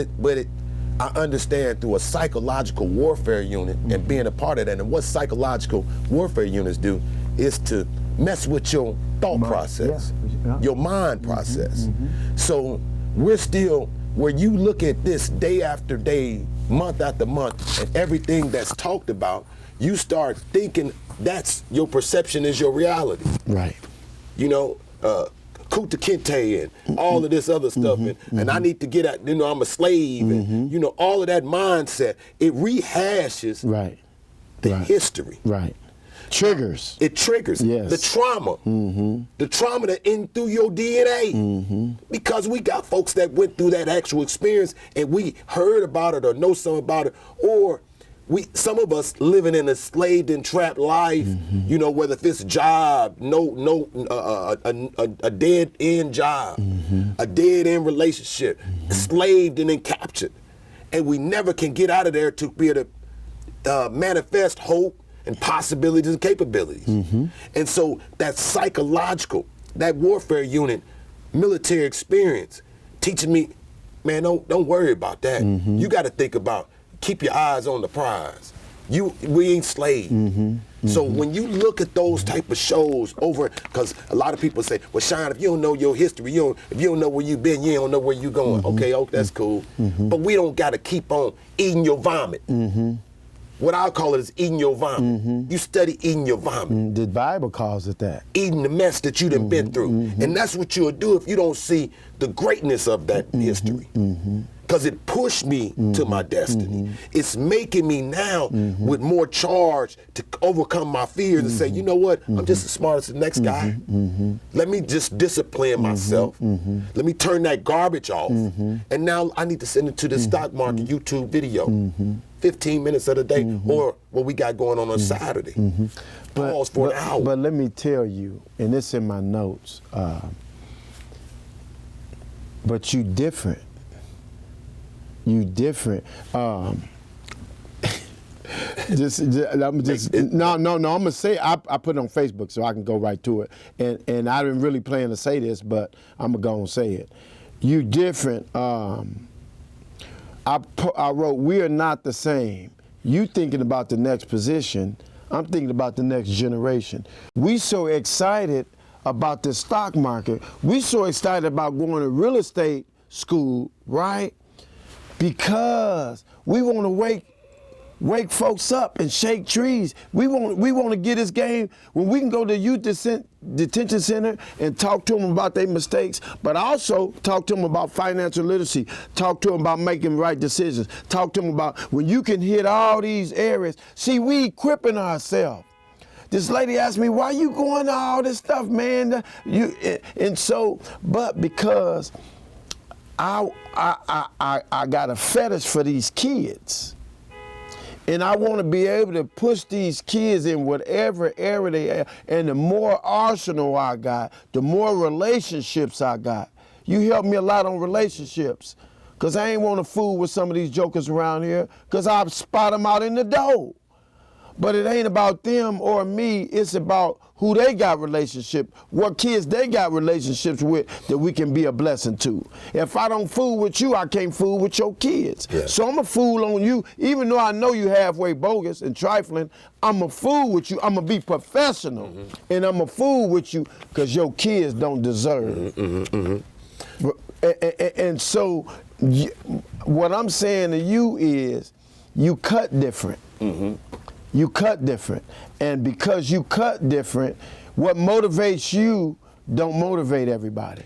I understand through a psychological warfare unit and being a part of that. And what psychological warfare units do is to mess with your thought process, your mind process. So we're still, where you look at this day after day, month after month, and everything that's talked about, you start thinking that's your perception is your reality. Right. You know, Kuta Kinte and all of this other stuff, and I need to get out, you know, I'm a slave, and, you know, all of that mindset, it rehashes the history. Right. Triggers. It triggers the trauma. The trauma that in through your DNA. Because we got folks that went through that actual experience and we heard about it or know something about it, or some of us living in a enslaved and trapped life, you know, whether if it's job, a dead end job, a dead end relationship, enslaved and then captured. And we never can get out of there to be able to manifest hope and possibilities and capabilities. And so that psychological, that warfare unit, military experience, teaching me, man, don't worry about that. You got to think about, keep your eyes on the prize. We ain't slaves. So when you look at those type of shows over, because a lot of people say, well, Sean, if you don't know your history, if you don't know where you've been, you don't know where you're going. Okay, that's cool. But we don't got to keep on eating your vomit. What I'll call it is eating your vomit. You study eating your vomit. The Bible calls it that. Eating the mess that you done been through. And that's what you'll do if you don't see the greatness of that history. Because it pushed me to my destiny. It's making me now with more charge to overcome my fears and say, you know what, I'm just as smart as the next guy. Let me just discipline myself. Let me turn that garbage off. And now I need to send it to the stock market YouTube video. 15 minutes of the day, or what we got going on Saturday. Pause for an hour. But let me tell you, and it's in my notes, but you different. You different. I'm gonna say I put it on Facebook so I can go right to it. And I didn't really plan to say this, but I'm gonna go and say it. You different. I wrote, we are not the same. You thinking about the next position, I'm thinking about the next generation. We so excited about the stock market. We so excited about going to real estate school, right? Because we want to wake folks up and shake trees. We want to get this game when we can go to youth detention center and talk to them about their mistakes, but also talk to them about financial literacy, talk to them about making right decisions, talk to them about when you can hit all these areas. See, we equipping ourselves. This lady asked me, why you going to all this stuff, man? But because I got a fetish for these kids. And I want to be able to push these kids in whatever area they are. And the more arsenal I got, the more relationships I got. You help me a lot on relationships. Because I ain't want to fool with some of these jokers around here. Because I spot them out in the door. But it ain't about them or me. It's about who they got relationship, what kids they got relationships with that we can be a blessing to. If I don't fool with you, I can't fool with your kids. Yeah. So I'm a fool on you. Even though I know you halfway bogus and trifling, I'm a fool with you. I'm going to be professional. And I'm a fool with you because your kids don't deserve. And so what I'm saying to you is you cut different. You cut different, and because you cut different, what motivates you don't motivate everybody.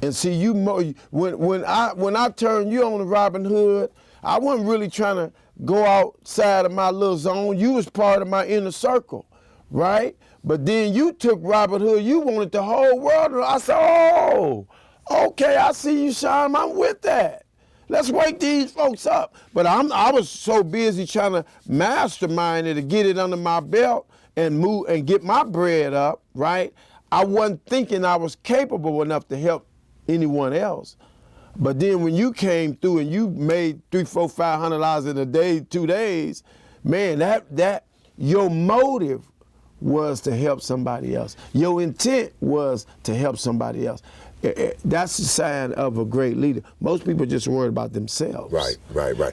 And see, when I turned you on to Robin Hood, I wasn't really trying to go outside of my little zone. You was part of my inner circle, right? But then you took Robin Hood. You wanted the whole world. I said, oh, okay, I see you, Sean. I'm with that. Let's wake these folks up. But I was so busy trying to mastermind it to get it under my belt and move and get my bread up, right? I wasn't thinking I was capable enough to help anyone else. But then when you came through and you made $300, $400, $500 in a day, 2 days, man, that your motive was to help somebody else. Your intent was to help somebody else. That's a sign of a great leader. Most people just worried about themselves. Right.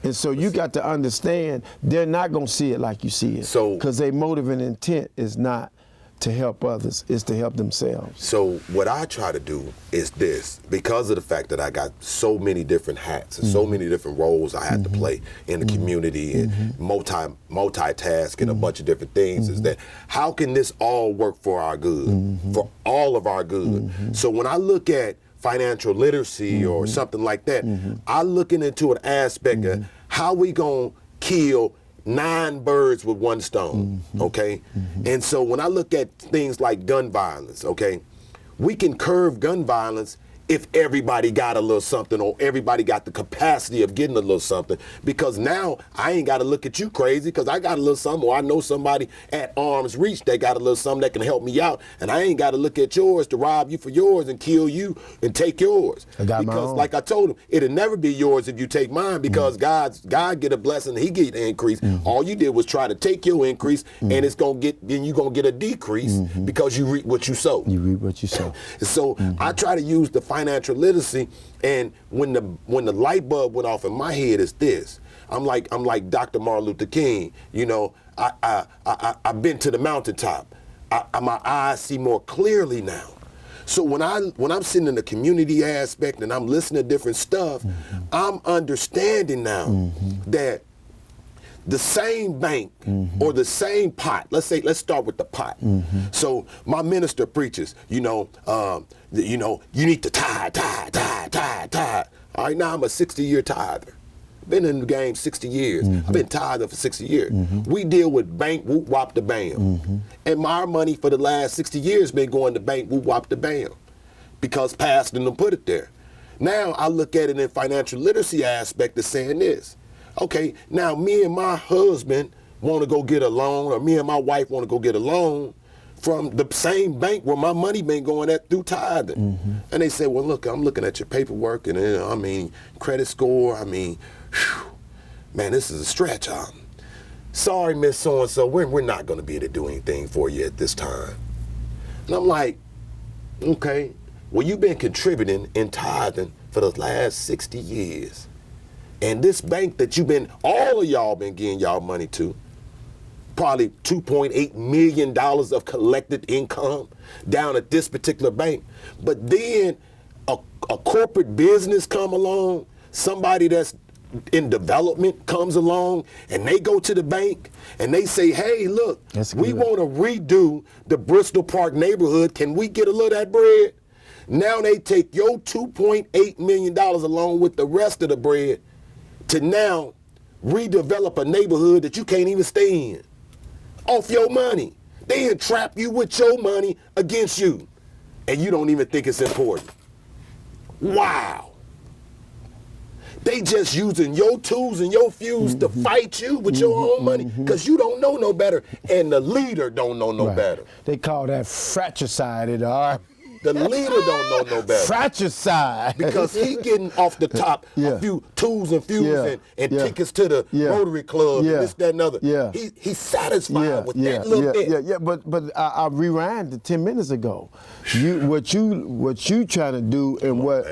And so you got to understand they're not going to see it like you see it. So, because their motive and intent is not to help others, it's to help themselves. So what I try to do is this, because of the fact that I got so many different hats and so many different roles I had to play in the community and multitask and a bunch of different things, is that how can this all work for our good, for all of our good? So when I look at financial literacy or something like that, I'm looking into an aspect of how we gonna kill 9 birds with 1 stone, okay? And so when I look at things like gun violence, okay, we can curb gun violence if everybody got a little something or everybody got the capacity of getting a little something, because now I ain't got to look at you crazy because I got a little something, or I know somebody at arm's reach that got a little something that can help me out, and I ain't got to look at yours to rob you for yours and kill you and take yours. Because like I told him, it'll never be yours if you take mine, because God get a blessing, he get an increase. All you did was try to take your increase, and it's then you're gonna get a decrease because you reap what you sow. You reap what you sow. So I try to use the financial literacy, and when the light bulb went off in my head is this. I'm like Dr. Martin Luther King. You know, I've been to the mountaintop. My eyes see more clearly now. So when I'm sitting in the community aspect and I'm listening to different stuff, I'm understanding now that the same bank or the same pot, let's start with the pot. So my minister preaches, you need to tithe. All right, now I'm a 60-year tither. Been in the game 60 years. I've been tithing for 60 years. We deal with bank, whoop, wop, the bam. And my money for the last 60 years been going to bank, whoop, wop, the bam, because pastor done put it there. Now I look at it in financial literacy aspect of saying this. Okay, now me and my husband want to go get a loan, or me and my wife want to go get a loan from the same bank where my money been going at through tithing. And they say, well, look, I'm looking at your paperwork and credit score. Whew, man, this is a stretch. Sorry, Miss So-and-so, we're not going to be able to do anything for you at this time. And I'm like, okay, well, you've been contributing in tithing for the last 60 years. And this bank that all of y'all been getting y'all money to, probably $2.8 million of collected income down at this particular bank. But then a corporate business come along, somebody that's in development comes along and they go to the bank and they say, hey, look, we want to redo the Bristol Park neighborhood. Can we get a little of that bread? Now they take your $2.8 million along with the rest of the bread to now redevelop a neighborhood that you can't even stay in off your money. They entrap you with your money against you, and you don't even think it's important. Wow. They just using your tools and your fuse to fight you with your own money because you don't know no better, and the leader don't know no better. They call that fratricide in the army. The leader don't know no better. Fratricide. Because he getting off the top a few tools and fuses and tickets to the Rotary Club and this, that, and other. He's satisfied with that little bit. But I rewinded 10 minutes ago. What you trying to do and what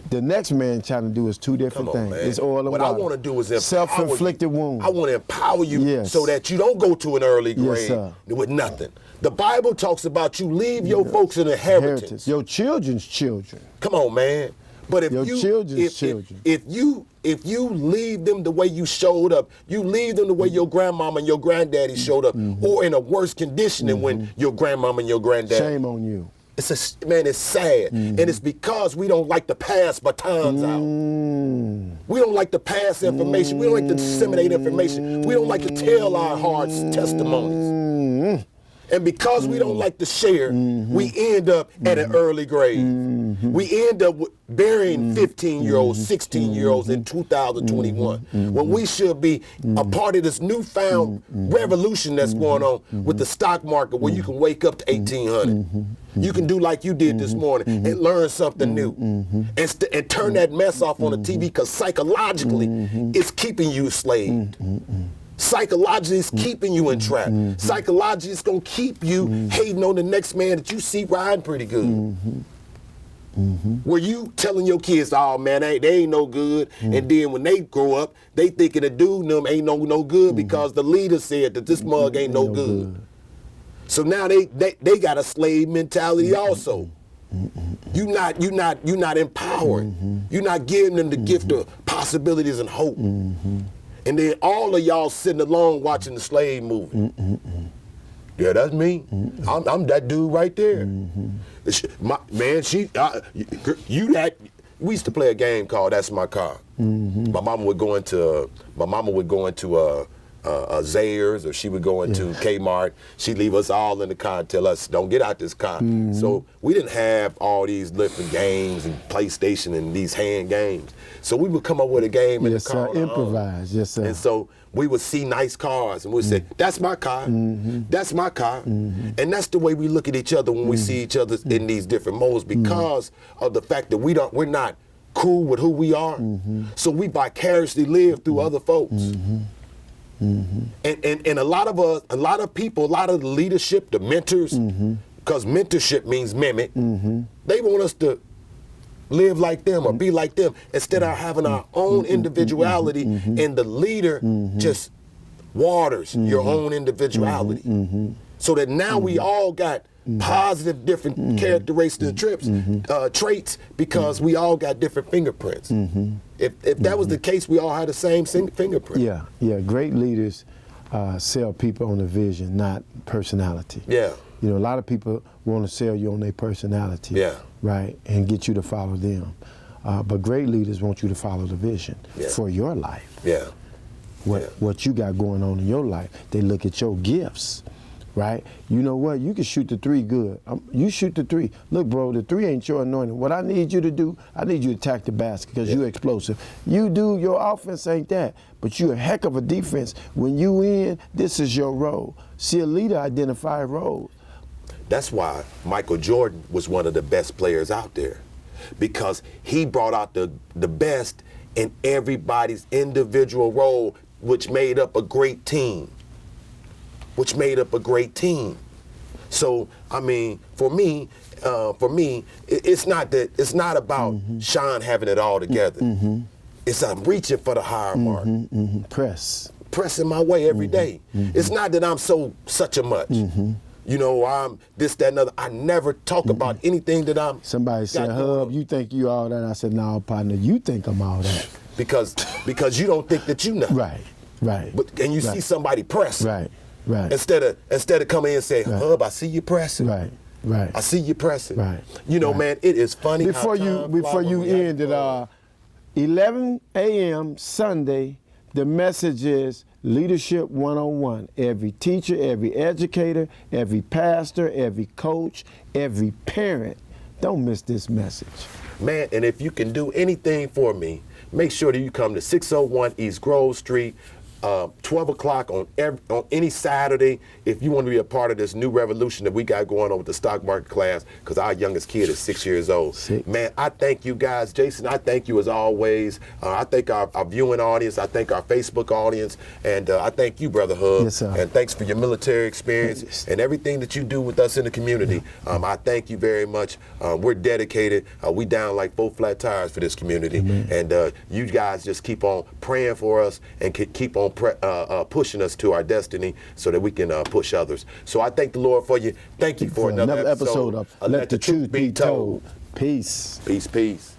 the next man trying to do is two different things. Man. It's oil and what water. I want to do is self-inflicted wound. I want to empower you so that you don't go to an early grave with nothing. The Bible talks about you leave your folks an inheritance. Your children's children. Come on, man. But if if you leave them the way you showed up, you leave them the way your grandmama and your granddaddy showed up, or in a worse condition than when your grandmama and your granddaddy. Shame on you. It's sad, and it's because we don't like to pass batons out. We don't like to pass information. We don't like to disseminate information. We don't like to tell our hard testimonies. And because we don't like to share, we end up at an early grave. We end up burying 15-year-olds, 16-year-olds in 2021, when we should be a part of this newfound revolution that's going on with the stock market, where you can wake up to 1,800. You can do like you did this morning and learn something new, and turn that mess off on the TV, because psychologically it's keeping you enslaved. Psychologically, it's keeping you entrapped. Psychologically, it's going to keep you hating on the next man that you see riding pretty good. Where you telling your kids, oh man, they ain't no good. And then when they grow up, they thinking the dude and them ain't no good because the leader said that this mug ain't no good. So now they got a slave mentality also. You're not empowering. You're not giving them the gift of possibilities and hope. And then all of y'all sitting alone watching the slave movie. Yeah, that's me. I'm that dude right there. We used to play a game called That's My Car. My mama would go into Zayre's, or she would go into Kmart. She'd leave us all in the car and tell us, don't get out this car. So we didn't have all these different games and PlayStation and these hand games. So we would come up with a game in the car. Improvise, yes sir. And so we would see nice cars and we'd say, that's my car, that's my car. And that's the way we look at each other when we see each other in these different modes, because of the fact that we're not cool with who we are. So we vicariously live through other folks. And a lot of people, a lot of the leadership, the mentors, because mentorship means mimic, they want us to live like them or be like them instead of having our own individuality, and the leader just waters your own individuality. So that now we all got positive different characteristics and traits, because we all got different fingerprints. If that was the case, we all had the same fingerprint. Yeah. Great leaders sell people on a vision, not personality. Yeah. You know, a lot of people want to sell you on their personality. Yeah. Right, and get you to follow them. But great leaders want you to follow the vision for your life. Yeah. What you got going on in your life. They look at your gifts. Right? You know what? You can shoot the three good. You shoot the three. Look, bro, the three ain't your anointing. What I need you to do, I need you to attack the basket, because you're explosive. You do, your offense ain't that, but you a heck of a defense. When you in, this is your role. See, a leader identify roles. That's why Michael Jordan was one of the best players out there, because he brought out the best in everybody's individual role, which made up a great team. So, I mean, for me, it's not about Sean having it all together. It's I'm reaching for the higher mark. Pressing my way every day. It's not that I'm such a much. You know, I'm this, that, and other. I never talk about anything that I'm. Somebody said, Hub, you think you all that? I said, no, partner, you think I'm all that. because you don't think that you know. Right. And you see somebody pressing. Right. Instead of coming in and saying, Hub, I see you pressing. Right. I see you pressing. Right. You know, man, it is funny. Before you end it, 11 a.m. Sunday, the message is Leadership 101. Every teacher, every educator, every pastor, every coach, every parent, don't miss this message. Man, and if you can do anything for me, make sure that you come to 601 East Grove Street, 12 o'clock on any Saturday, if you want to be a part of this new revolution that we got going on with the stock market class, because our youngest kid is 6 years old. Man, I thank you guys. Jason, I thank you as always. I thank our viewing audience. I thank our Facebook audience. And I thank you, Brother Hub. Yes, sir. And thanks for your military experience and everything that you do with us in the community. I thank you very much. We're dedicated. We down like 4 flat tires for this community. And you guys just keep on praying for us and keep on pushing us to our destiny so that we can push others. So I thank the Lord for you. Thank you for another episode of Let the Truth Be Told. Peace. Peace.